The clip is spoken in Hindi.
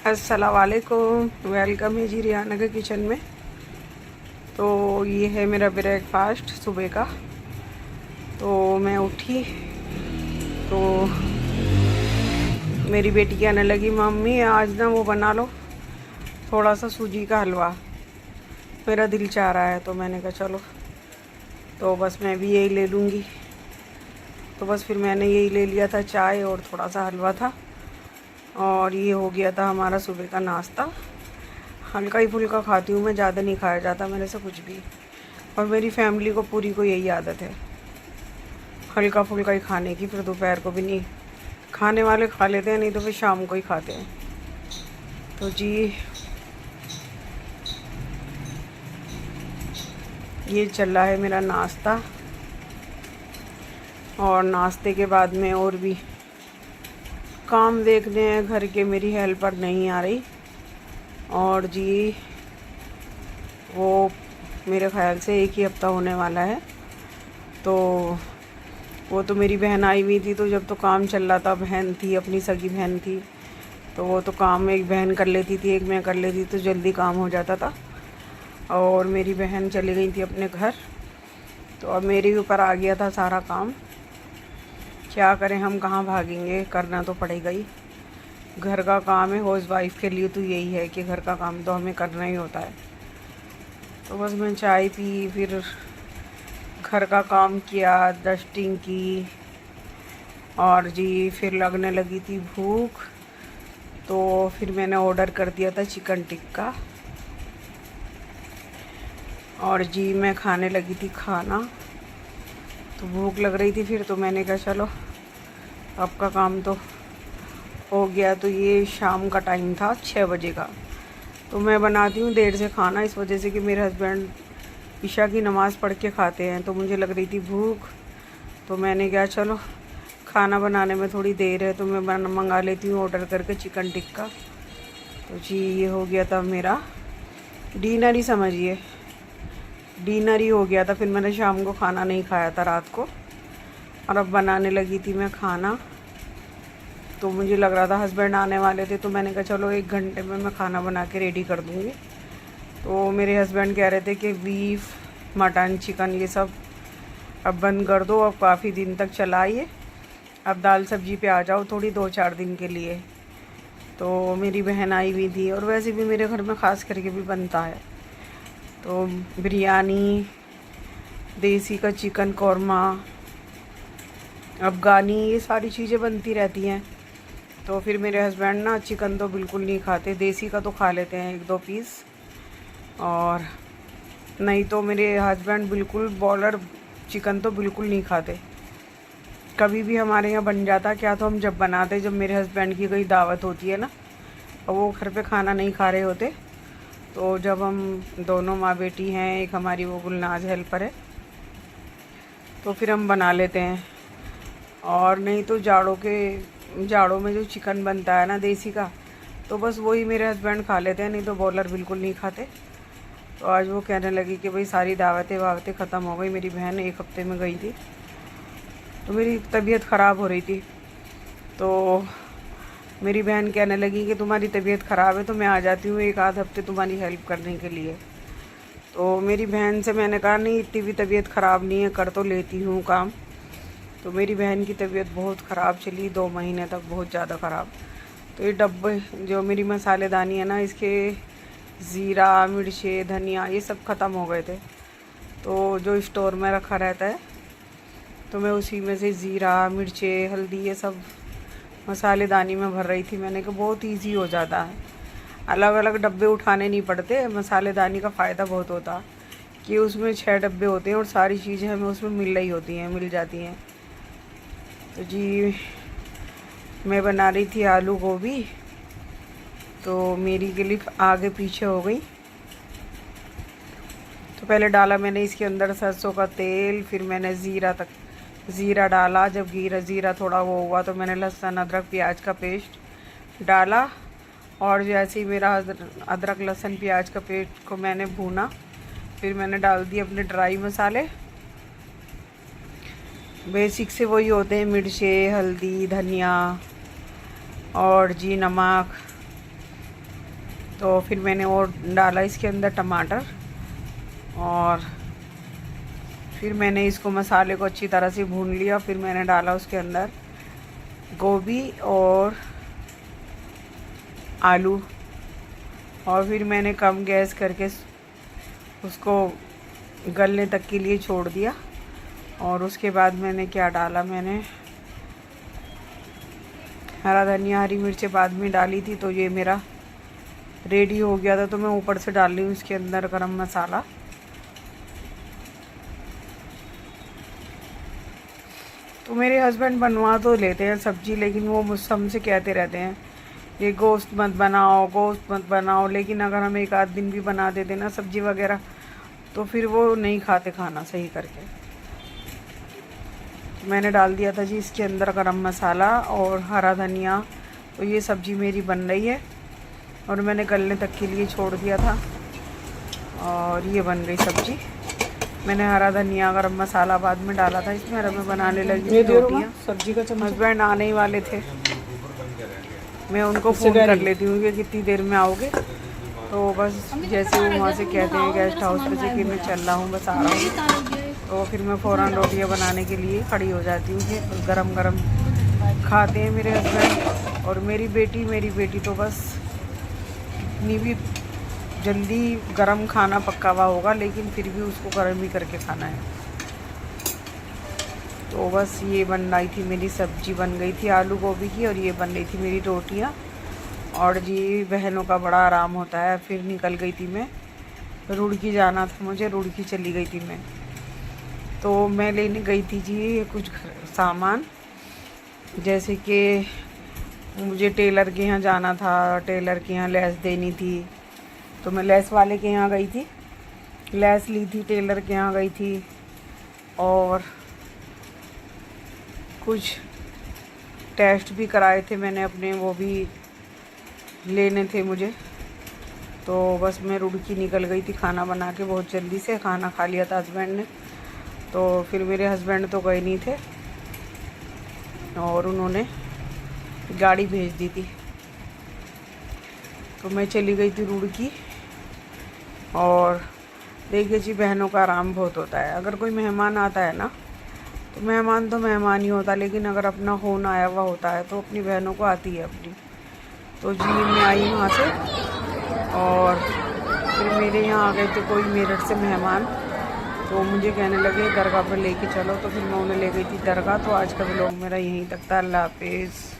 अस्सलाम वालेकुम, वेलकम है जी रियाना के किचन में। तो ये है मेरा ब्रेकफास्ट सुबह का। तो मैं उठी तो मेरी बेटी कहने लगी, मम्मी आज ना वो बना लो थोड़ा सा सूजी का हलवा, मेरा दिल चाह रहा है। तो मैंने कहा चलो, तो बस मैं भी यही ले लूँगी। तो बस फिर मैंने यही ले लिया था, चाय और थोड़ा सा हलवा था, और ये हो गया था हमारा सुबह का नाश्ता। हल्का ही फुल्का खाती हूँ मैं, ज़्यादा नहीं खाया जाता मेरे से कुछ भी, और मेरी फैमिली को पूरी को यही आदत है हल्का फुल्का ही खाने की। फिर दोपहर को भी नहीं, खाने वाले खा लेते हैं, नहीं तो फिर शाम को ही खाते हैं। तो जी ये चल रहा है मेरा नाश्ता, और नाश्ते के बाद में और भी काम देखने हैं घर के। मेरी हेल्पर नहीं आ रही, और जी वो मेरे ख्याल से एक ही हफ़्ता होने वाला है। तो वो तो मेरी बहन आई हुई थी, तो जब तो काम चल रहा था, बहन थी, अपनी सगी बहन थी, तो वो तो काम एक बहन कर लेती थी, एक मैं कर लेती, तो जल्दी काम हो जाता था। और मेरी बहन चली गई थी अपने घर, तो अब मेरे ऊपर आ गया था सारा काम। क्या करें, हम कहाँ भागेंगे, करना तो पड़ेगा ही। घर का काम है, हाउस वाइफ के लिए तो यही है कि घर का काम तो हमें करना ही होता है। तो बस मैं चाय पी, फिर घर का काम किया, डस्टिंग की, और जी फिर लगने लगी थी भूख। तो फिर मैंने ऑर्डर कर दिया था चिकन टिक्का, और जी मैं खाने लगी थी खाना। तो भूख लग रही थी फिर, तो मैंने कहा चलो आपका काम तो हो गया। तो ये शाम का टाइम था 6 बजे का। तो मैं बनाती हूँ देर से खाना, इस वजह से कि मेरे हस्बैंड ईशा की नमाज़ पढ़ के खाते हैं, तो मुझे लग रही थी भूख। तो मैंने कहा चलो खाना बनाने में थोड़ी देर है, तो मैं मंगा लेती हूँ ऑर्डर करके चिकन टिक्का। तो जी ये हो गया था मेरा डिनर ही समझिए, डिनर ही हो गया था। फिर मैंने शाम को खाना नहीं खाया था रात को, और अब बनाने लगी थी मैं खाना। तो मुझे लग रहा था हस्बैंड आने वाले थे, तो मैंने कहा चलो 1 घंटे में मैं खाना बना के रेडी कर दूँगी। तो मेरे हस्बैंड कह रहे थे कि बीफ, मटन, चिकन ये सब अब बंद कर दो, अब काफ़ी दिन तक चला ये, अब दाल सब्जी पे आ जाओ थोड़ी 2-4 दिन के लिए। तो मेरी बहन आई हुई थी, और वैसे भी मेरे घर में ख़ास करके भी बनता है, तो बिरयानी, देसी का चिकन कौरमा, अफ़गानी, ये सारी चीज़ें बनती रहती हैं। तो फिर मेरे हस्बैंड ना चिकन तो बिल्कुल नहीं खाते, देसी का तो खा लेते हैं 1-2 पीस, और नहीं तो मेरे हस्बैंड बिल्कुल बॉयलर चिकन तो बिल्कुल नहीं खाते। कभी भी हमारे यहाँ बन जाता क्या, तो हम जब बनाते, जब मेरे हस्बैंड की कोई दावत होती है ना, और वो घर पे खाना नहीं खा रहे होते, तो जब हम दोनों माँ बेटी हैं, एक हमारी वो गुलनाज हेल्पर है, तो फिर हम बना लेते हैं। और नहीं तो जाड़ों में जो चिकन बनता है ना देसी का, तो बस वही मेरे हस्बैंड खा लेते हैं, नहीं तो बॉयलर बिल्कुल नहीं खाते। तो आज वो कहने लगी कि भाई सारी दावतें ख़त्म हो गई, मेरी बहन 1 हफ्ते में गई थी, तो मेरी तबीयत ख़राब हो रही थी। तो मेरी बहन कहने लगी कि तुम्हारी तबीयत ख़राब है तो मैं आ जाती हूँ 1-आध हफ्ते तुम्हारी हेल्प करने के लिए। तो मेरी बहन से मैंने कहा नहीं, इतनी भी तबीयत ख़राब नहीं है, कर तो लेती हूँ काम। तो मेरी बहन की तबीयत बहुत ख़राब चली 2 महीने तक, बहुत ज़्यादा ख़राब। तो ये डब्बे जो मेरी मसालेदानी है ना, इसके ज़ीरा, मिर्चे, धनिया ये सब ख़त्म हो गए थे। तो जो स्टोर में रखा रहता है, तो मैं उसी में से ज़ीरा, मिर्चे, हल्दी ये सब मसालेदानी में भर रही थी। मैंने कहा बहुत इजी हो जाता है, अलग अलग डब्बे उठाने नहीं पड़ते। मसालेदानी का फ़ायदा बहुत होता कि उसमें 6 डब्बे होते हैं, और सारी चीज़ें हमें उसमें मिल जाती हैं। तो जी मैं बना रही थी आलू गोभी, तो मेरी क्लिप आगे पीछे हो गई। तो पहले डाला मैंने इसके अंदर सरसों का तेल, फिर मैंने ज़ीरा डाला। जब ज़ीरा थोड़ा वो हुआ, तो मैंने लहसुन, अदरक, प्याज का पेस्ट डाला, और जैसे ही मेरा अदरक, लहसुन, प्याज का पेस्ट को मैंने भूना, फिर मैंने डाल दिए अपने ड्राई मसाले। बेसिक से वही होते हैं, मिर्चे, हल्दी, धनिया, और जी नमक, तो फिर मैंने और डाला इसके अंदर टमाटर, और फिर मैंने इसको मसाले को अच्छी तरह से भून लिया। फिर मैंने डाला उसके अंदर गोभी और आलू, और फिर मैंने कम गैस करके उसको गलने तक के लिए छोड़ दिया। और उसके बाद मैंने क्या डाला, मैंने हरा धनिया हरी मिर्चें बाद में डाली थी। तो ये मेरा रेडी हो गया था। तो मैं ऊपर से डाल रही हूँ इसके अंदर गरम मसाला। तो मेरे हस्बैंड बनवा तो लेते हैं सब्जी, लेकिन वो मुझसे हमसे कहते रहते हैं ये गोश्त मत बनाओ, गोश्त मत बनाओ। लेकिन अगर हम एक आध दिन भी बना देते ना सब्जी वगैरह, तो फिर वो नहीं खाते खाना सही करके। तो मैंने डाल दिया था जी इसके अंदर गरम मसाला और हरा धनिया। तो ये सब्ज़ी मेरी बन रही है, और मैंने गलने तक के लिए छोड़ दिया था, और ये बन गई सब्ज़ी। मैंने हरा धनिया गरम मसाला बाद में डाला था इसमें, और मैं बनाने लगी थी रोटियाँ। सब्जी का चम्मच। हस्बैंड आने ही वाले थे, मैं उनको फ़ोन कर लेती हूँ कि कितनी देर में आओगे। तो बस जैसे वो वहाँ से कहते हैं गेस्ट हाउस पे से कि मैं चल रहा हूँ, बस आ रहा हूँ, तो फिर मैं फ़ौरन रोटियाँ बनाने के लिए खड़ी हो जाती हूँ कि गरम गरम खाते हैं मेरे हस्बैंड। और मेरी बेटी तो बस इतनी भी जल्दी गरम खाना पक्का हुआ होगा, लेकिन फिर भी उसको गरम ही करके खाना है। तो बस ये बन रही थी मेरी सब्ज़ी, बन गई थी आलू गोभी की, और ये बन रही थी मेरी रोटियाँ। और जी बहनों का बड़ा आराम होता है। फिर निकल गई थी मैं, रुड़की जाना था मुझे, रुड़की चली गई थी मैं। तो मैं लेने गई थी जी कुछ सामान, जैसे कि मुझे टेलर के यहाँ जाना था, टेलर के यहाँ लेस देनी थी। तो मैं लेस वाले के यहाँ गई थी, लेस ली थी, टेलर के यहाँ गई थी, और कुछ टेस्ट भी कराए थे मैंने अपने, वो भी लेने थे मुझे। तो बस मैं रुड़की निकल गई थी खाना बना के, बहुत जल्दी से खाना खा लिया था हस्बैंड ने। तो फिर मेरे हस्बैंड तो गए नहीं थे, और उन्होंने गाड़ी भेज दी थी। तो मैं चली गई थी रुड़की। और देखिए जी बहनों का आराम बहुत होता है। अगर कोई मेहमान आता है ना, तो मेहमान ही होता है, लेकिन अगर अपना खून आया हुआ होता है तो अपनी बहनों को आती है अपनी। तो जी मैं आई वहाँ से, और फिर मेरे यहाँ आ गए थे कोई मेरठ से मेहमान। तो मुझे कहने लगे दरगाह पर लेके चलो, तो फिर मैं उन्हें ले गई थी दरगाह। तो आज का व्लॉग मेरा यहीं तक था। अल्लाह हाफिज़।